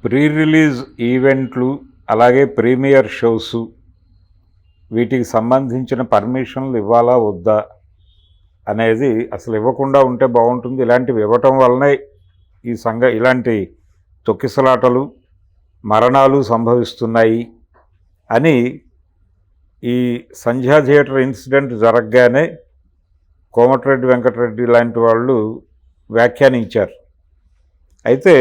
Pre release ఈవెంట్లు, అలాగే premier shows వీటికి సంబంధించిన పర్మిషన్లు ఇవ్వాలా వద్దా అనేది అసలు ఇవ్వకుండా ఉంటే బాగుంటుంది. ఇలాంటివి ఇవ్వటం వల్లనే ఇలాంటి తొక్కిసలాటలు, మరణాలు సంభవిస్తున్నాయి అని ఈ సంధ్యా థియేటర్ ఇన్సిడెంట్ జరగగానే కోమటిరెడ్డి వెంకటరెడ్డి లాంటి వాళ్ళు వ్యాఖ్యానించారు. అయితే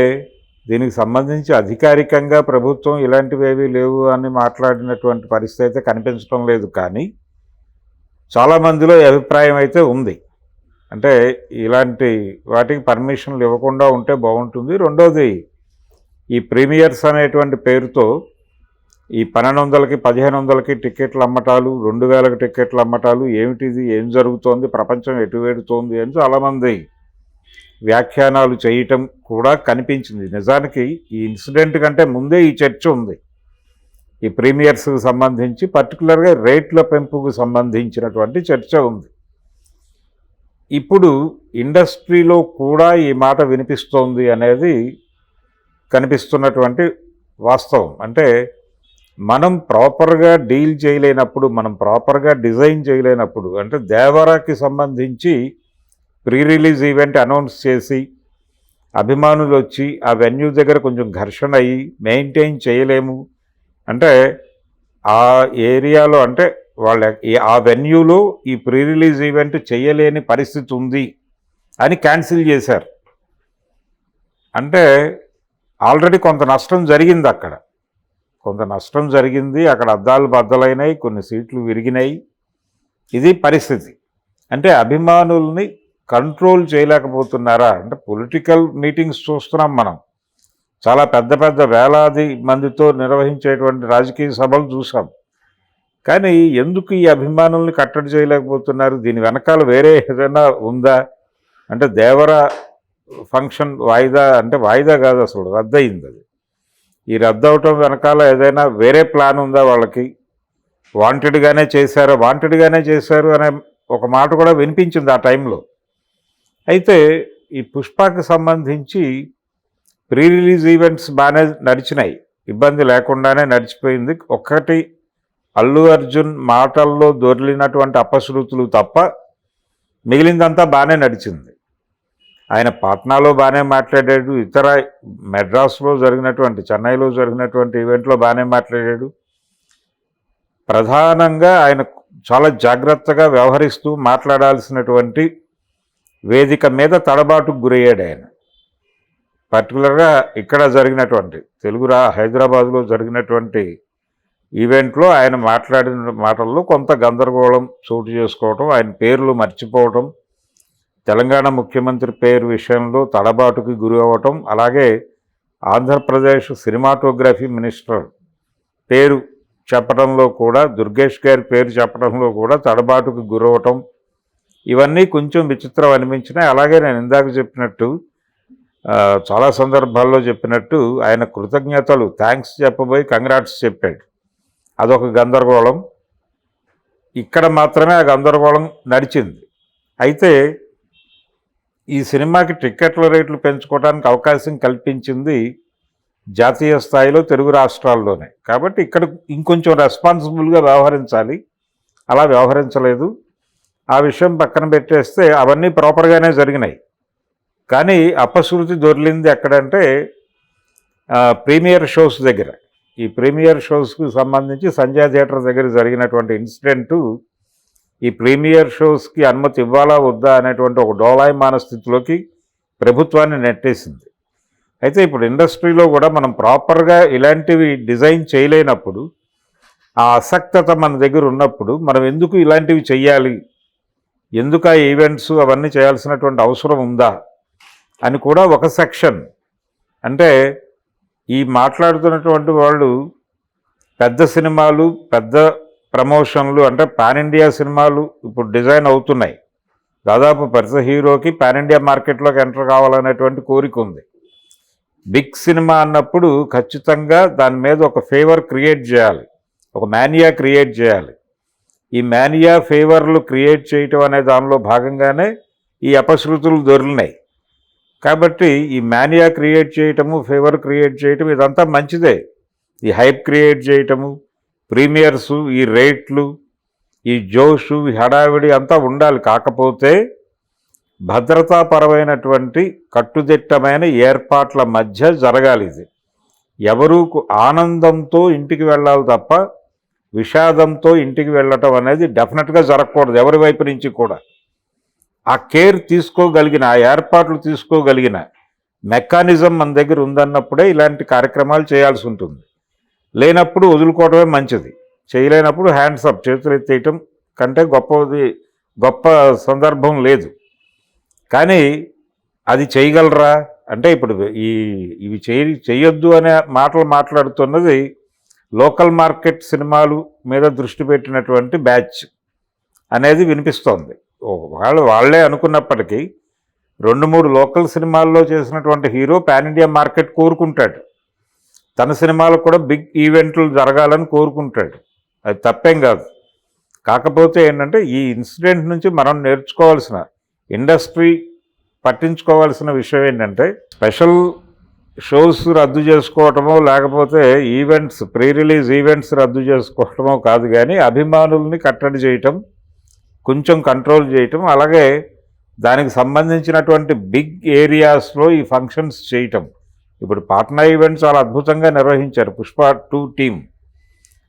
దీనికి సంబంధించి అధికారికంగా ప్రభుత్వం ఇలాంటివేవీ లేవు అని మాట్లాడినటువంటి పరిస్థితి అయితే కనిపించడం లేదు. కానీ చాలామందిలో ఈ అభిప్రాయం అయితే ఉంది. అంటే ఇలాంటి వాటికి పర్మిషన్లు ఇవ్వకుండా ఉంటే బాగుంటుంది. రెండోది, ఈ ప్రీమియర్స్ అనేటువంటి పేరుతో ఈ 1200కి 1500కి టికెట్లు అమ్మటాలు, 2000కి టికెట్లు అమ్మటాలు, ఏమిటిది, ఏం జరుగుతోంది, ప్రపంచం ఎటు వెడుతోంది అని చాలామంది వ్యాఖ్యానాలు చేయటం కూడా కనిపించింది. నిజానికి ఈ ఇన్సిడెంట్ కంటే ముందే ఈ చర్చ ఉంది. ఈ ప్రీమియర్స్కి సంబంధించి పర్టికులర్గా రేట్ల పెంపుకు సంబంధించినటువంటి చర్చ ఉంది. ఇప్పుడు ఇండస్ట్రీలో కూడా ఈ మాట వినిపిస్తోంది అనేది కనిపిస్తున్నటువంటి వాస్తవం. అంటే మనం ప్రాపర్గా డీల్ చేయలేనప్పుడు, మనం ప్రాపర్గా డిజైన్ చేయలేనప్పుడు, అంటే దేవరాకి సంబంధించి ప్రీ రిలీజ్ ఈవెంట్ అనౌన్స్ చేసి అభిమానులు వచ్చి ఆ వెన్యూ దగ్గర కొంచెం ఘర్షణ అయ్యి మెయింటైన్ చేయలేము అంటే ఆ ఏరియాలో, అంటే ఆ వెన్యూలో ఈ ప్రీ రిలీజ్ ఈవెంట్ చేయలేని పరిస్థితి ఉంది అని క్యాన్సిల్ చేశారు. అంటే ఆల్రెడీ కొంత నష్టం జరిగింది, అక్కడ అద్దాలు బద్దలైనాయి, కొన్ని సీట్లు విరిగినాయి. ఇది పరిస్థితి. అంటే అభిమానుల్ని కంట్రోల్ చేయలేకపోతున్నారా? అంటే పొలిటికల్ మీటింగ్స్ చూస్తున్నాం మనం, చాలా పెద్ద పెద్ద వేలాది మందితో నిర్వహించేటువంటి రాజకీయ సభలు చూసాం. కానీ ఎందుకు ఈ అభిమానుల్ని కట్టడి చేయలేకపోతున్నారు? దీని వెనకాల వేరే ఏదైనా ఉందా? అంటే దేవర ఫంక్షన్ వాయిదా కాదు, అసలు రద్దయింది. అది ఈ రద్దు అవటం వెనకాల ఏదైనా వేరే ప్లాన్ ఉందా వాళ్ళకి? వాంటెడ్గానే చేశారు అనే ఒక మాట కూడా వినిపించింది ఆ టైంలో. అయితే ఈ పుష్పకి సంబంధించి ప్రీ రిలీజ్ ఈవెంట్స్ బాగానే నడిచినాయి, ఇబ్బంది లేకుండానే నడిచిపోయింది. ఒక్కటి అల్లు అర్జున్ మాటల్లో దొర్లినటువంటి అపశృతులు తప్ప మిగిలిందంతా బాగానే నడిచింది. ఆయన పాట్నాలో బాగానే మాట్లాడాడు, ఇతర మెడ్రాస్లో జరిగినటువంటి, చెన్నైలో జరిగినటువంటి ఈవెంట్లో బాగానే మాట్లాడాడు. ప్రధానంగా ఆయన చాలా జాగ్రత్తగా వ్యవహరిస్తూ మాట్లాడాల్సినటువంటి వేదిక మీద తడబాటుకు గురయ్యాడు ఆయన. పర్టికులర్గా ఇక్కడ జరిగినటువంటి హైదరాబాద్లో జరిగినటువంటి ఈవెంట్లో ఆయన మాట్లాడిన మాటల్లో కొంత గందరగోళం చోటు చేసుకోవటం, ఆయన పేర్లు మర్చిపోవటం, తెలంగాణ ముఖ్యమంత్రి పేరు విషయంలో తడబాటుకి గురి అవ్వటం, అలాగే ఆంధ్రప్రదేశ్ సినిమాటోగ్రఫీ మినిస్టర్ పేరు చెప్పడంలో కూడా, దుర్గేష్ గారి పేరు చెప్పడంలో కూడా తడబాటుకు గురవటం, ఇవన్నీ కొంచెం విచిత్రం అనిపించినాయి. అలాగే నేను ఇందాక చెప్పినట్టు, చాలా సందర్భాల్లో చెప్పినట్టు, ఆయన కృతజ్ఞతలు, థ్యాంక్స్ చెప్పబోయి కంగ్రాట్స్ చెప్పాడు. అదొక గందరగోళం. ఇక్కడ మాత్రమే ఆ గందరగోళం నడిచింది. అయితే ఈ సినిమాకి టిక్కెట్ల రేట్లు పెంచుకోవడానికి అవకాశం కల్పించింది జాతీయ స్థాయిలో తెలుగు రాష్ట్రాల్లోనే. కాబట్టి ఇక్కడ ఇంకొంచెం రెస్పాన్సిబుల్గా వ్యవహరించాలి, అలా వ్యవహరించలేదు. ఆ విషయం పక్కన పెట్టేస్తే అవన్నీ ప్రాపర్గానే జరిగినాయి. కానీ అపశృతి దొరికింది ఎక్కడంటే ప్రీమియర్ షోస్ దగ్గర. ఈ ప్రీమియర్ షోస్కి సంబంధించి సంధ్యా థియేటర్ దగ్గర జరిగినటువంటి ఇన్సిడెంటు ఈ ప్రీమియర్ షోస్కి అనుమతి ఇవ్వాలా వద్దా అనేటువంటి ఒక డోలాయమాన స్థితిలోకి ప్రభుత్వాన్ని నెట్టేసింది. అయితే ఇప్పుడు ఇండస్ట్రీలో కూడా మనం ప్రాపర్గా ఇలాంటివి డిజైన్ చేయలేనప్పుడు, ఆ అసక్తత మన దగ్గర ఉన్నప్పుడు మనం ఎందుకు ఇలాంటివి చెయ్యాలి, ఎందుకు ఆ ఈవెంట్స్ అవన్నీ చేయాల్సినటువంటి అవసరం ఉందా అని కూడా ఒక సెక్షన్. అంటే ఈ మాట్లాడుతున్నటువంటి వాళ్ళు పెద్ద సినిమాలు, పెద్ద ప్రమోషన్లు, అంటే పాన్ ఇండియా సినిమాలు ఇప్పుడు డిజైన్ అవుతున్నాయి. దాదాపు ప్రతి హీరోకి పాన్ ఇండియా మార్కెట్లోకి ఎంటర్ కావాలనేటువంటి కోరిక ఉంది. బిగ్ సినిమా అన్నప్పుడు ఖచ్చితంగా దాని మీద ఒక ఫేవర్ క్రియేట్ చేయాలి, ఒక మానియా క్రియేట్ చేయాలి. ఈ మానియా ఫేవర్లు క్రియేట్ చేయటం అనే దానిలో భాగంగానే ఈ అపశృతులు దొరికినాయి. కాబట్టి ఈ మానియా క్రియేట్ చేయటము, ఫేవర్ క్రియేట్ చేయటం ఇదంతా మంచిదే. ఈ హైప్ క్రియేట్ చేయటము, ప్రీమియర్సు, ఈ రేట్లు, ఈ జోషు, ఈ హడావిడి అంతా ఉండాలి. కాకపోతే భద్రతాపరమైనటువంటి కట్టుదిట్టమైన ఏర్పాట్ల మధ్య జరగాలి. ఇది ఎవరు ఆనందంతో ఇంటికి వెళ్ళాలి తప్ప విషాదంతో ఇంటికి వెళ్ళటం అనేది డెఫినెట్గా జరగకూడదు ఎవరి వైపు నుంచి కూడా. ఆ కేర్ తీసుకోగలిగిన, ఆ ఏర్పాట్లు తీసుకోగలిగిన మెకానిజం మన దగ్గర ఉందన్నప్పుడే ఇలాంటి కార్యక్రమాలు చేయాల్సి ఉంటుంది. లేనప్పుడు వదులుకోవడమే మంచిది. చేయలేనప్పుడు హ్యాండ్స్ అప్, చేతులు ఎత్తేయటం కంటే గొప్ప సందర్భం లేదు. కానీ అది చేయగలరా అంటే ఇప్పుడు ఇవి చేయొద్దు అనే మాటలు మాట్లాడుతున్నది లోకల్ మార్కెట్ సినిమాలు మీద దృష్టి పెట్టినటువంటి బ్యాచ్ అనేది వినిపిస్తోంది. వాళ్ళే అనుకున్నప్పటికీ 2-3 లోకల్ సినిమాల్లో చేసినటువంటి హీరో పాన్ ఇండియా మార్కెట్ కోరుకుంటాడు. తన సినిమాలు కూడా బిగ్ ఈవెంట్లు జరగాలని కోరుకుంటాడు. అది తప్పేం కాదు. కాకపోతే ఏంటంటే ఈ ఇన్సిడెంట్ నుంచి మనం నేర్చుకోవాల్సిన, ఇండస్ట్రీ పట్టించుకోవాల్సిన విషయం ఏంటంటే స్పెషల్ షోస్ రద్దు చేసుకోవటమో లేకపోతే ఈవెంట్స్, ప్రీ రిలీజ్ ఈవెంట్స్ రద్దు చేసుకోవటమో కాదు, కానీ అభిమానుల్ని కట్టడి చేయటం, కొంచెం కంట్రోల్ చేయటం, అలాగే దానికి సంబంధించినటువంటి బిగ్ ఏరియాస్లో ఈ ఫంక్షన్స్ చేయటం. ఇప్పుడు పాట్నా ఈవెంట్ చాలా అద్భుతంగా నిర్వహించారు పుష్ప 2 టీం.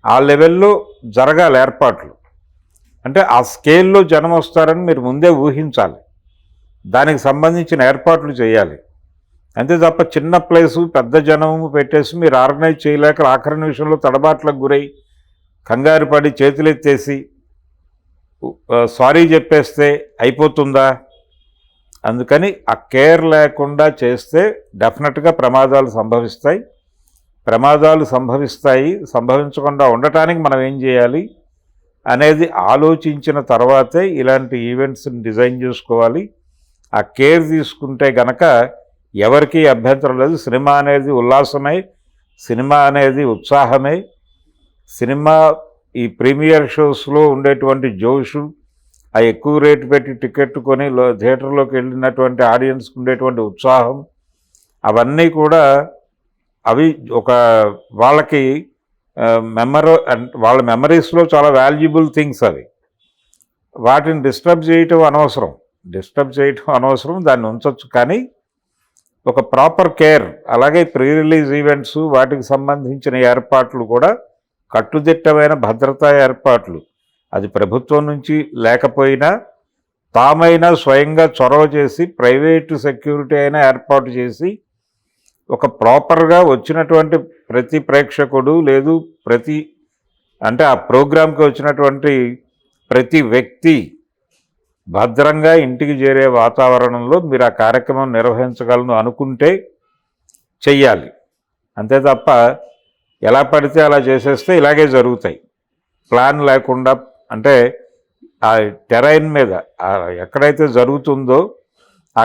ఆ లెవెల్లో జరగాలి ఏర్పాట్లు. అంటే ఆ స్కేల్లో జనం వస్తారని మీరు ముందే ఊహించాలి. దానికి సంబంధించిన ఏర్పాట్లు చేయాలి. అంతే తప్ప చిన్న ప్లేసు పెద్ద జనము పెట్టేసి మీరు ఆర్గనైజ్ చేయలేక ఆఖరి నిమిషంలో తడబాట్లకు గురై కంగారు పడి చేతులెత్తేసి సారీ చెప్పేస్తే అయిపోతుందా? అందుకని ఆ కేర్ లేకుండా చేస్తే డెఫినెట్గా ప్రమాదాలు సంభవిస్తాయి. సంభవించకుండా ఉండటానికి మనం ఏం చేయాలి అనేది ఆలోచించిన తర్వాతే ఇలాంటి ఈవెంట్స్ని డిజైన్ చేసుకోవాలి. ఆ కేర్ తీసుకుంటే గనక ఎవరికీ అభ్యంతరం లేదు. సినిమా అనేది ఉల్లాసమే, సినిమా అనేది ఉత్సాహమే. సినిమా ఈ ప్రీమియర్ షోస్లో ఉండేటువంటి జోషు, ఆ ఎక్కువ రేటు పెట్టి టికెట్ కొని థియేటర్లోకి వెళ్ళినటువంటి ఆడియన్స్కి ఉండేటువంటి ఉత్సాహం, అవన్నీ కూడా అవి ఒక వాళ్ళకి వాళ్ళ మెమరీస్లో చాలా వాల్యుబుల్ థింగ్స్. అవి వాటిని డిస్టర్బ్ చేయటం అనవసరం, దాన్ని ఉంచవచ్చు. కానీ ఒక ప్రాపర్ కేర్, అలాగే ప్రీ రిలీజ్ ఈవెంట్స్, వాటికి సంబంధించిన ఏర్పాట్లు కూడా కట్టుదిట్టమైన భద్రతా ఏర్పాట్లు, అది ప్రభుత్వం నుంచి లేకపోయినా తామైనా స్వయంగా చొరవ చేసి ప్రైవేటు సెక్యూరిటీ అయినా ఏర్పాటు చేసి ఒక ప్రాపర్గా వచ్చినటువంటి ప్రతి ప్రేక్షకుడు లేదు అంటే ఆ ప్రోగ్రాంకి వచ్చినటువంటి ప్రతి వ్యక్తి భద్రంగా ఇంటికి చేరే వాతావరణంలో మీరు ఆ కార్యక్రమం నిర్వహించగలను అనుకుంటే చెయ్యాలి. అంతే తప్ప ఎలా పడితే అలా చేసేస్తే ఇలాగే జరుగుతాయి. ప్లాన్ లేకుండా, అంటే ఆ టెరైన్ మీద ఎక్కడైతే జరుగుతుందో